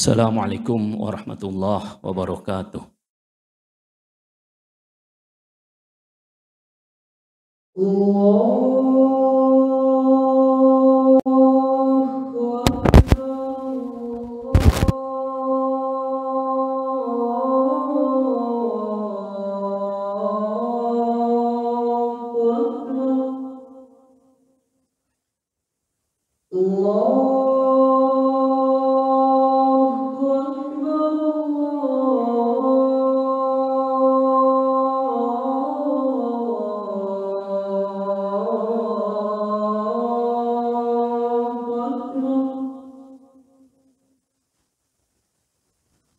Assalamualaikum warahmatullahi wabarakatuh.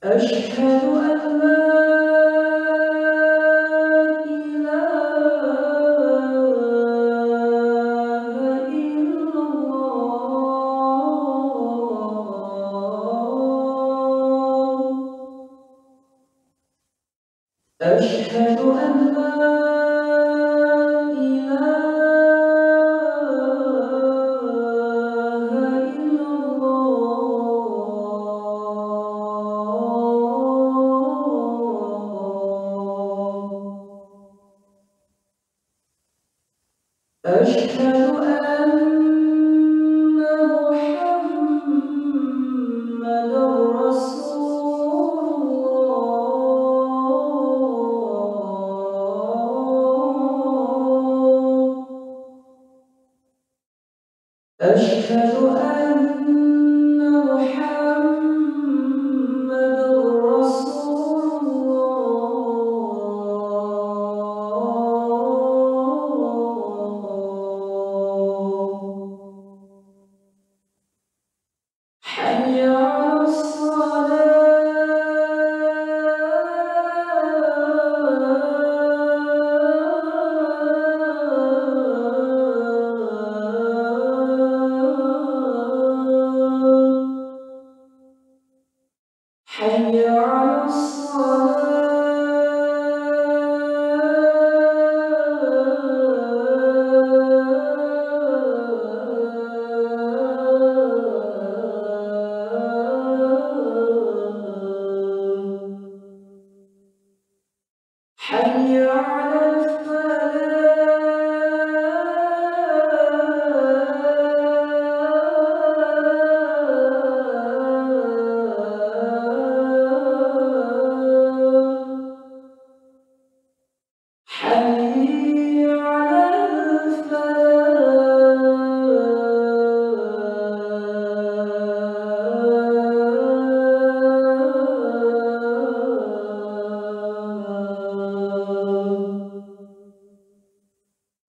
أشهد أن لا إله إلا الله. أشهد أن لا إله إلا الله. أشهد أن محمدًا رسول الله. أشهد أن محمدًا رسول الله. حي على الصلاة. حي على الصلاة. حي على الفلاح. حي على الفلاح.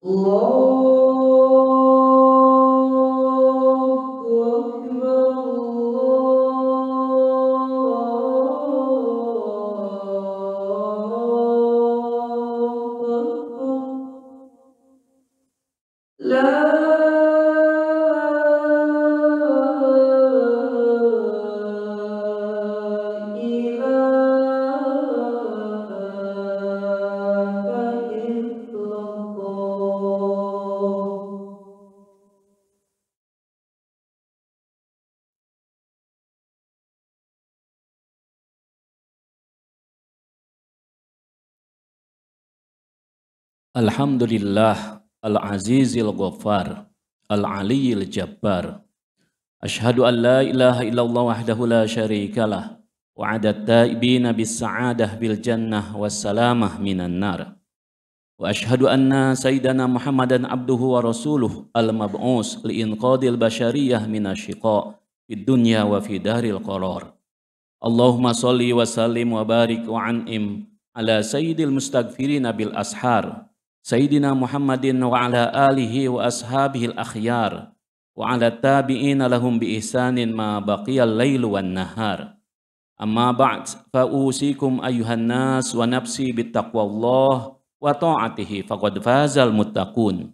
الله أكبر. لا إله إلا الله. Alhamdulillah al-azizil ghaffar al-aliyil jabbar. Ashhadu an la ilaha illallah wahdahu la syarikalah wa adat taibina bis sa'adah bil jannah was salamah minan nar. Wa ashhadu anna sayyidana Muhammadan abduhu wa rasuluh al-mab'us li inqadil bashariyah minasyiqa fid dunya wa fi daril qarar. Allahumma salli wa sallim wa barik wa an'im ala sayyidil mustaghfirina bil ashar Sayyidina Muhammadin wa ala alihi wa ashabihil akhyar wa ala tabi'ina lahum bi ihsanin ma baqiyal lailu wan nahar. Amma ba'd, fa usikum ayyuhan nas wa nafsi bittaqwallah wa ta'atihi faqad fazal muttaqun.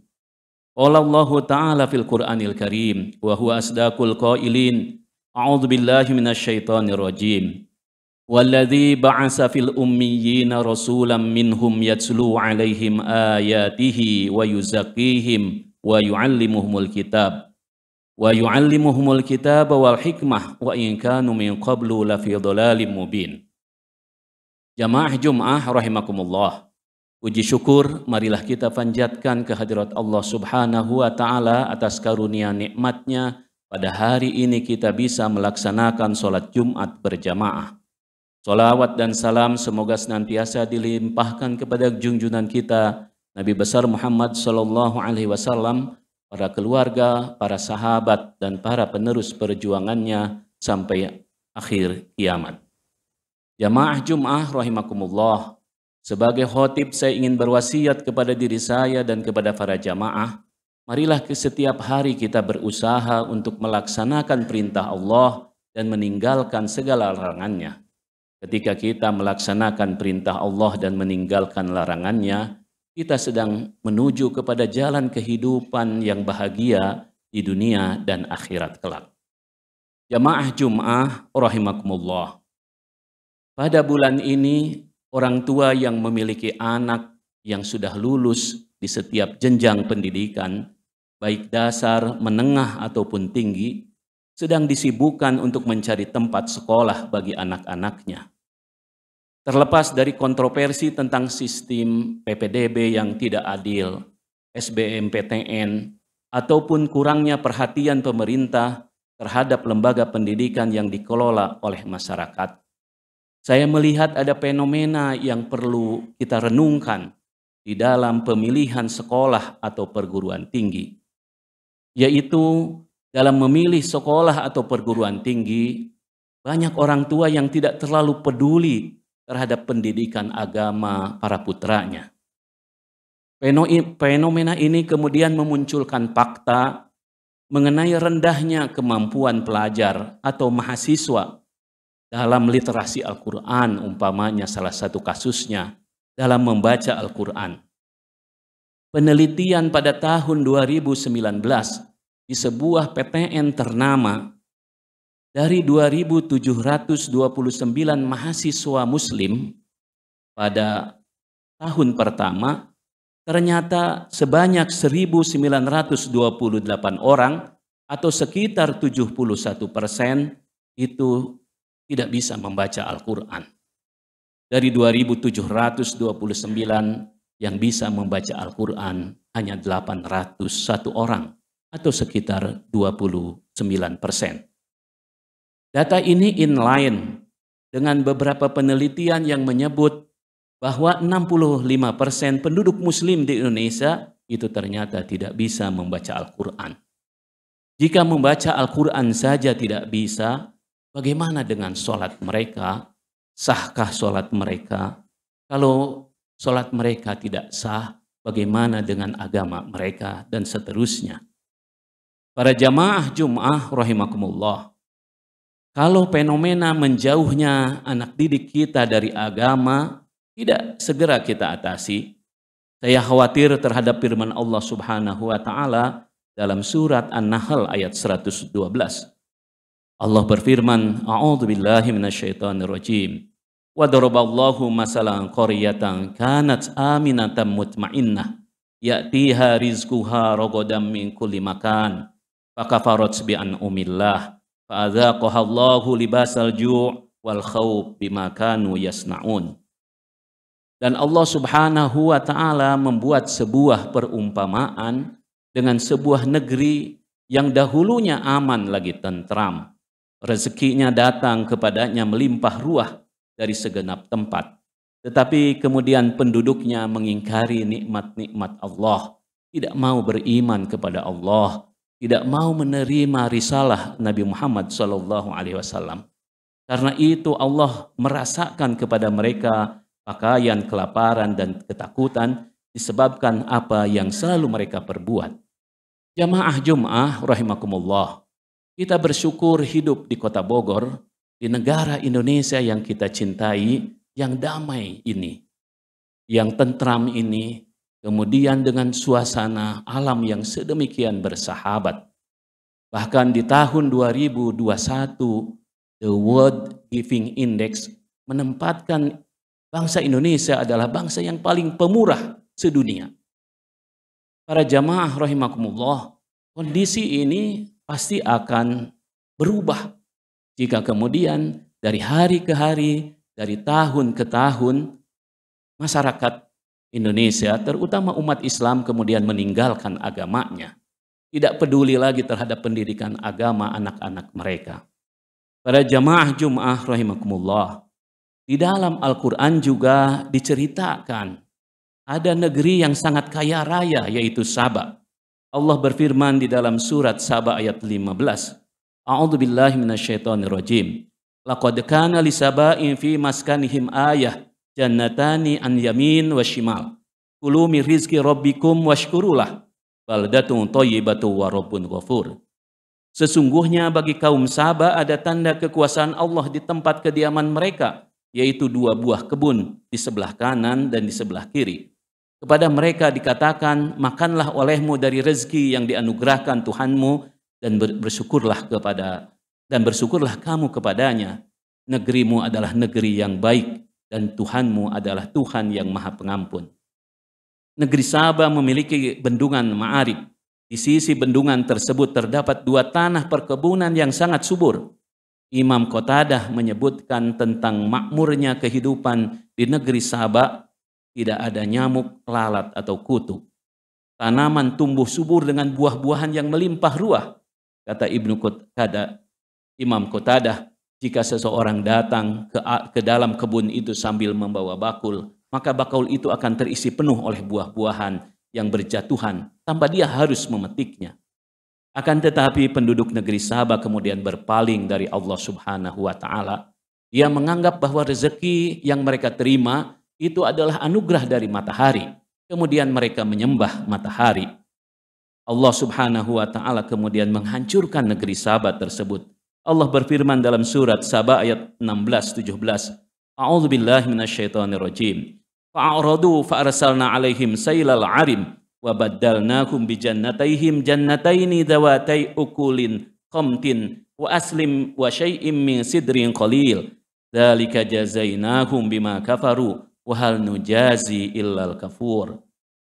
Qala Allahu ta'ala fil Qur'anil Karim wa huwa asdaqul qailin. A'udzu billahi minasy syaithanir rajim. Walladzi ba'asa fil ummiyina rasulan minhum yatslu 'alaihim ayatihi wa yuzakkihim wa yu'allimuhumul kitab wa yu'allimuhumul kitaba wal hikmah wa in kanu min qablu lafi dhalalim mubin. Jamaah Jum'ah rahimakumullah. Puji syukur marilah kita panjatkan kehadirat Allah Subhanahu wa taala atas karunia nikmatnya pada hari ini kita bisa melaksanakan sholat Jumat berjamaah. Salawat dan salam semoga senantiasa dilimpahkan kepada junjungan kita Nabi besar Muhammad sallallahu alaihi wasallam, para keluarga, para sahabat dan para penerus perjuangannya sampai akhir kiamat. Jamaah Jum'ah rahimakumullah. Sebagai khotib saya ingin berwasiat kepada diri saya dan kepada para jamaah, marilah ke setiap hari kita berusaha untuk melaksanakan perintah Allah dan meninggalkan segala larangannya. Ketika kita melaksanakan perintah Allah dan meninggalkan larangannya, kita sedang menuju kepada jalan kehidupan yang bahagia di dunia dan akhirat kelak. Jamaah Jum'ah rahimakumullah. Pada bulan ini, orang tua yang memiliki anak yang sudah lulus di setiap jenjang pendidikan, baik dasar, menengah ataupun tinggi, sedang disibukkan untuk mencari tempat sekolah bagi anak-anaknya. Terlepas dari kontroversi tentang sistem PPDB yang tidak adil, SBMPTN, ataupun kurangnya perhatian pemerintah terhadap lembaga pendidikan yang dikelola oleh masyarakat, saya melihat ada fenomena yang perlu kita renungkan di dalam pemilihan sekolah atau perguruan tinggi, yaitu dalam memilih sekolah atau perguruan tinggi, banyak orang tua yang tidak terlalu peduli terhadap pendidikan agama para putranya. Fenomena ini kemudian memunculkan fakta mengenai rendahnya kemampuan pelajar atau mahasiswa dalam literasi Al-Quran, umpamanya salah satu kasusnya dalam membaca Al-Quran. Penelitian pada tahun 2019 di sebuah PTN ternama, dari 2.729 mahasiswa muslim pada tahun pertama, ternyata sebanyak 1.928 orang atau sekitar 71% itu tidak bisa membaca Al-Quran. Dari 2.729 yang bisa membaca Al-Quran hanya 801 orang atau sekitar 29%. Data ini inline dengan beberapa penelitian yang menyebut bahwa 65% penduduk muslim di Indonesia itu ternyata tidak bisa membaca Al-Quran. Jika membaca Al-Quran saja tidak bisa, bagaimana dengan sholat mereka? Sahkah sholat mereka? Kalau sholat mereka tidak sah, bagaimana dengan agama mereka? Dan seterusnya. Para jamaah Jum'ah rahimakumullah, kalau fenomena menjauhnya anak didik kita dari agama tidak segera kita atasi, saya khawatir terhadap firman Allah Subhanahu wa taala dalam surat An-Nahl ayat 112. Allah berfirman, A'udzu billahi minasyaitonir rajim. Wa daraballahu masalan qaryatan kanat aminatan mutmainnah ya'tiha rizquha ragadan min kulli makan fakafarat bi an'umillah fa'adzaqaha Allahu libasal ju' wal khauf bima kanu yasnaun. Dan Allah Subhanahu wa taala membuat sebuah perumpamaan dengan sebuah negeri yang dahulunya aman lagi tentram. Rezekinya datang kepadanya melimpah ruah dari segenap tempat. Tetapi kemudian penduduknya mengingkari nikmat-nikmat Allah, tidak mau beriman kepada Allah, tidak mau menerima risalah Nabi Muhammad SAW. Karena itu Allah merasakan kepada mereka pakaian kelaparan dan ketakutan disebabkan apa yang selalu mereka perbuat. Jamaah Jum'ah rahimakumullah, kita bersyukur hidup di kota Bogor, di negara Indonesia yang kita cintai, yang damai ini, yang tentram ini, kemudian dengan suasana alam yang sedemikian bersahabat. Bahkan di tahun 2021, The World Giving Index menempatkan bangsa Indonesia adalah bangsa yang paling pemurah sedunia. Para jamaah rahimakumullah, kondisi ini pasti akan berubah. Jika kemudian dari hari ke hari, dari tahun ke tahun, masyarakat Indonesia, terutama umat Islam, kemudian meninggalkan agamanya. Tidak peduli lagi terhadap pendidikan agama anak-anak mereka. Para jamaah Jum'ah rahimakumullah, di dalam Al-Quran juga diceritakan ada negeri yang sangat kaya raya, yaitu Saba. Allah berfirman di dalam surat Saba ayat 15. A'udzu billahi minasyaitonir rajim. Laqad kana li saba'in fi maskanihim ayah jannatani an yamin wa shimal. Kulu min rizqi rabbikum washkurulah. Baldatun thayyibatu wa rabbun ghafur. Sesungguhnya bagi kaum Saba ada tanda kekuasaan Allah di tempat kediaman mereka, yaitu 2 buah kebun di sebelah kanan dan di sebelah kiri. Kepada mereka dikatakan, makanlah olehmu dari rezeki yang dianugerahkan Tuhanmu dan bersyukurlah kamu kepadanya. Negerimu adalah negeri yang baik dan Tuhanmu adalah Tuhan yang Maha Pengampun. Negeri Saba memiliki bendungan Ma'arib. Di sisi bendungan tersebut terdapat 2 tanah perkebunan yang sangat subur. Imam Qatadah menyebutkan tentang makmurnya kehidupan di negeri Saba. Tidak ada nyamuk, lalat, atau kutu. Tanaman tumbuh subur dengan buah-buahan yang melimpah ruah. Kata Imam Qatadah, jika seseorang datang ke dalam kebun itu sambil membawa bakul, maka bakul itu akan terisi penuh oleh buah-buahan yang berjatuhan tanpa dia harus memetiknya. Akan tetapi penduduk negeri Saba kemudian berpaling dari Allah Subhanahu wa Ta'ala. Dia menganggap bahwa rezeki yang mereka terima itu adalah anugerah dari matahari. Kemudian mereka menyembah matahari. Allah Subhanahu wa Ta'ala kemudian menghancurkan negeri Saba tersebut. Allah berfirman dalam surat Saba ayat 16-17. A'udzu billahi minasyaitonir rajim. Fa'aradu fa'arsalna 'alaihim sailal 'arim wa baddalnahum bi jannatayhim jannataini dawatai ukulin khamtin wa aslim wa syai'im min sidrin qalil. Dzalika jazainahum bima kafaru wa hal nujazi illal kafur.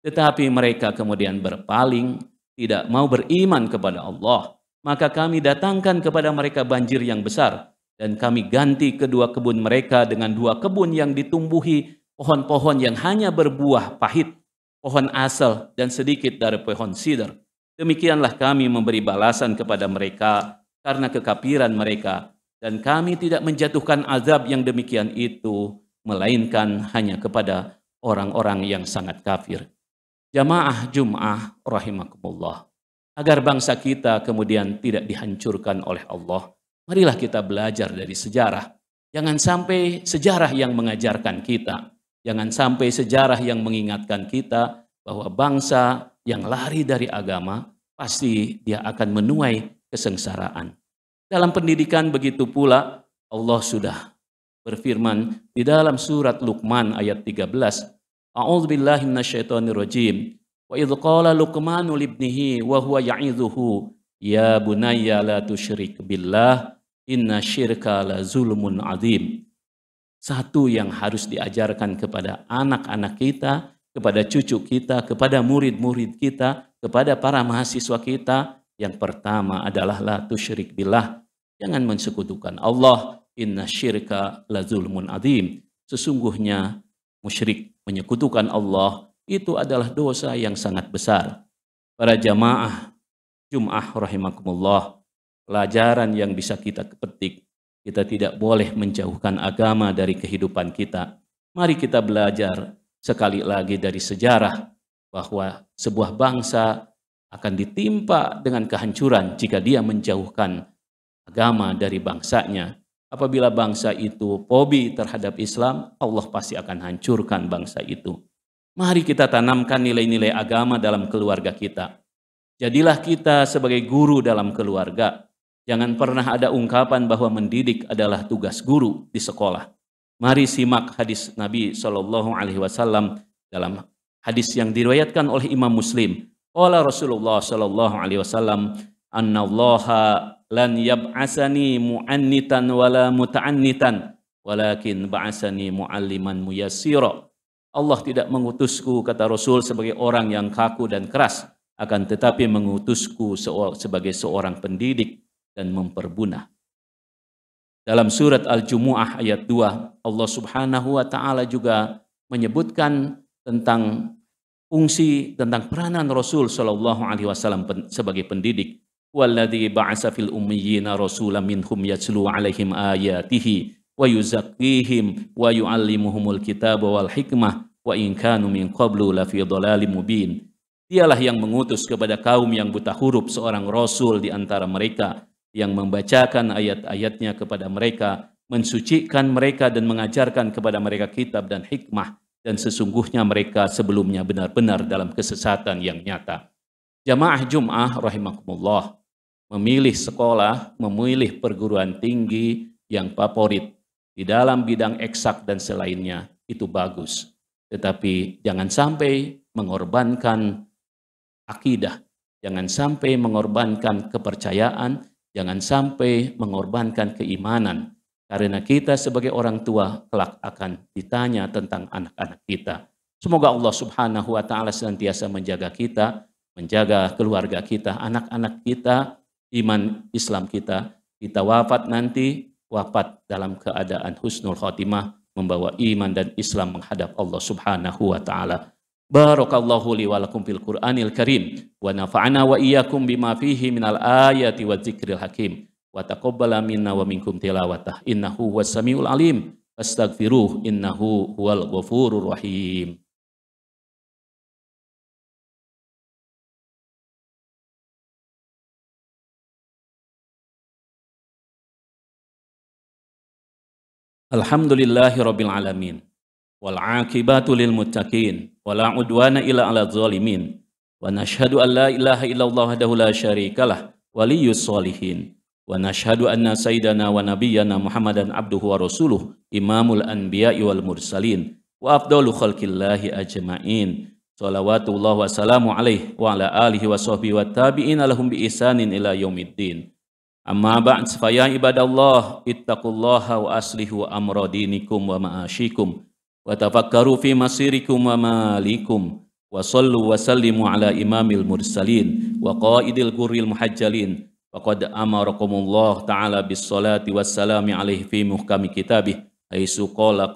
Tetapi mereka kemudian berpaling, tidak mau beriman kepada Allah. Maka kami datangkan kepada mereka banjir yang besar, dan kami ganti kedua kebun mereka dengan 2 kebun yang ditumbuhi pohon-pohon yang hanya berbuah pahit, pohon asal, dan sedikit dari pohon sidr. Demikianlah kami memberi balasan kepada mereka karena kekafiran mereka, dan kami tidak menjatuhkan azab yang demikian itu, melainkan hanya kepada orang-orang yang sangat kafir. Jamaah Jum'ah rahimakumullah. Agar bangsa kita kemudian tidak dihancurkan oleh Allah, marilah kita belajar dari sejarah. Jangan sampai sejarah yang mengajarkan kita. Jangan sampai sejarah yang mengingatkan kita bahwa bangsa yang lari dari agama pasti dia akan menuai kesengsaraan. Dalam pendidikan begitu pula Allah sudah berfirman di dalam surat Luqman ayat 13. A'udzu billahi minasyaitonir rajim. Wa idz qala Luqmanu libnihi wa huwa ya'idhuhu ya bunayya la tusyrik billah inna syirka la zulmun adzim. Satu yang harus diajarkan kepada anak-anak kita, kepada cucu kita, kepada murid-murid kita, kepada para mahasiswa kita, yang pertama adalah la tusyrik billah. Jangan mensekutukan Allah. Inna syirka la zulmun adzim. Sesungguhnya musyrik, menyekutukan Allah, itu adalah dosa yang sangat besar. Para jamaah Jum'ah rahimakumullah, pelajaran yang bisa kita petik, kita tidak boleh menjauhkan agama dari kehidupan kita. Mari kita belajar sekali lagi dari sejarah bahwa sebuah bangsa akan ditimpa dengan kehancuran jika dia menjauhkan agama dari bangsanya. Apabila bangsa itu fobi terhadap Islam, Allah pasti akan hancurkan bangsa itu. Mari kita tanamkan nilai-nilai agama dalam keluarga kita. Jadilah kita sebagai guru dalam keluarga. Jangan pernah ada ungkapan bahwa mendidik adalah tugas guru di sekolah. Mari simak hadis Nabi SAW dalam hadis yang diriwayatkan oleh Imam Muslim. Qala Rasulullah SAW, Annallaha lan yab'asani mu'annitan wala muta'annitan walakin ba'asani mu'alliman muyassira. Allah tidak mengutusku, kata Rasul, sebagai orang yang kaku dan keras, akan tetapi mengutusku sebagai seorang pendidik dan memperbunah. Dalam surat Al-Jumu'ah ayat 2, Allah Subhanahu wa taala juga menyebutkan tentang fungsi, tentang peranan Rasul sallallahu alaihi wasallam sebagai pendidik. Walladzi ba'atsa fil ummiyina rasulan minhum yatlu 'alaihim ayatihi wa yuzakkihim wa yu'allimuhumul kitaba wal hikmah wa in kanu min qablu lafi dhalalim mubin. Dialah yang mengutus kepada kaum yang buta huruf seorang rasul di antara mereka yang membacakan ayat-ayatnya kepada mereka, mensucikan mereka dan mengajarkan kepada mereka kitab dan hikmah, dan sesungguhnya mereka sebelumnya benar-benar dalam kesesatan yang nyata. Jamaah Jum'ah rahimakumullah, memilih sekolah, memilih perguruan tinggi yang favorit di dalam bidang eksak dan selainnya itu bagus. Tetapi jangan sampai mengorbankan akidah, jangan sampai mengorbankan kepercayaan, jangan sampai mengorbankan keimanan. Karena kita sebagai orang tua kelak akan ditanya tentang anak-anak kita. Semoga Allah Subhanahu wa taala senantiasa menjaga kita, menjaga keluarga kita, anak-anak kita, iman Islam kita. Kita wafat nanti, wafat dalam keadaan husnul khotimah, membawa iman dan Islam menghadap Allah Subhanahu wa taala. Barakallahu li wa lakum fil Qur'anil Karim wa nafa'ana wa iyyakum bima fihi minal ayati wa dzikril hakim wa taqabbala minna wa minkum tilawatah innahu huwas samiul alim astaghfiruh innahu huwal ghafurur rahim. Alhamdulillahi rabbil alamin wal aqibatu lil muttaqin wala udwana illa 'alal zalimin wa nashhadu an la ilaha illallah wahdahu la syarikalah waliyyus sholihin wa nashhadu anna sayyidana wa nabiyyana Muhammadan abduhu wa rasuluh imamul anbiya'i wal mursalin wa afdalu khalqillahi ajma'in shalawatullah wa salamu alaihi wa ala alihi wa sahbihi wa tabi'ina lahum bi ihsanin ila yaumiddin. Amma ba'd fa ya ibadallah ittaqullaha wa aslihu amra dinikum wa ma'asyikum wa tafakkaru fi masirikum wa malikum wa sallu wa sallimu ala imamil mursalin wa qaidil gurril muhajjalin wa qad amarakumullah ta'ala bis salati was salami alaihi fi muhkami kitabih haitsu qala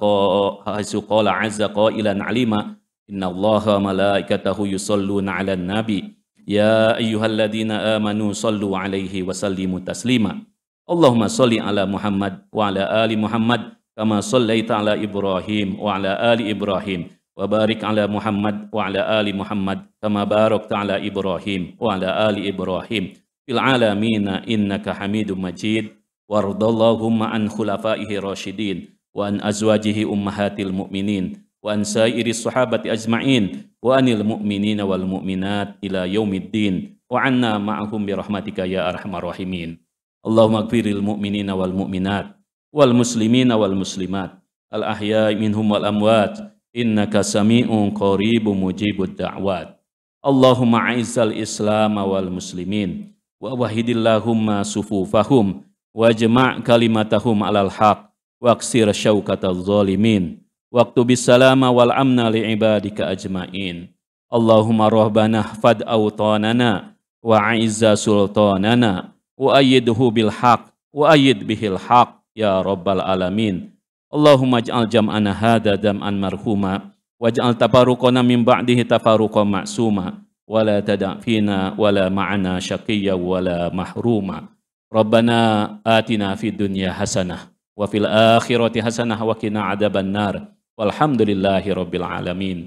azza qailan alima innallaha wa malaikatahu yusalluna 'alan nabi ya ayyuhalladzina amanu sallu 'alaihi wa sallimu taslima. Allahumma shalli ala Muhammad wa ala ali Muhammad kama shallaita ala Ibrahim wa ala ali Ibrahim wa barik ala Muhammad wa ala ali Muhammad kama barakta ala Ibrahim wa ala ali Ibrahim fil alamin innaka Hamidum Majid. Wardallahumma an khulafaihi rasyidin wa an azwajihi ummahatil mu'minin wa an sairis sahabati ajma'in wa anil mu'minina wal mu'minat ila yaumiddin wa anna ma'ahum bi rahmatika ya arhamar rahimin. Allahumma ighfiril mu'minina wal mu'minat wal muslimina wal muslimat al ahya'i minhum wal amwat innaka sami'un qaribun mujibud da'wat. Allahumma a'izzal islam wal muslimin wa wahidillahumma sufufahum wajma' kalimatahum alal haq waqsir syaukatal zalimin waktubis salama wal amna li ibadika ajma'in. Allahumma rahbana fad awtanana wa a'izza sultanana wa ayyidhu bil haq wa ayyid bihil haq ya rabbal alamin. Allahumma ij'al jam'ana hadha dam'an marhuma waj'al tafaruqana min ba'dihi tafaruqan ma'suma wa la tada' fina wa la ma'ana syaqiyya wa la mahruma. Rabbana atina fid dunya hasanah wa fil akhirati hasanah wa qina adzaban nar. Walhamdulillahi rabbil alamin.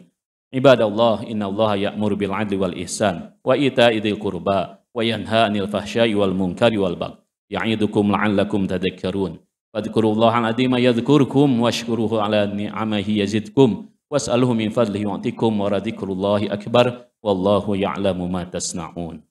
Ibadallah, innallaha ya'muru bil 'adli wal ihsan wa ita'i dzil qurba wa yanha 'anil fahsya'i wal munkari wal baghi. Ya'idukum la'allakum tadhakkarun. Fadhkurullaha al-'azima yadhkurkum washkuruhu 'ala ni'amihi yazidkum was'aluhu min fadlihi yu'tikum wa radhikrullahi akbar wallahu ya'lamu ma tasna'un.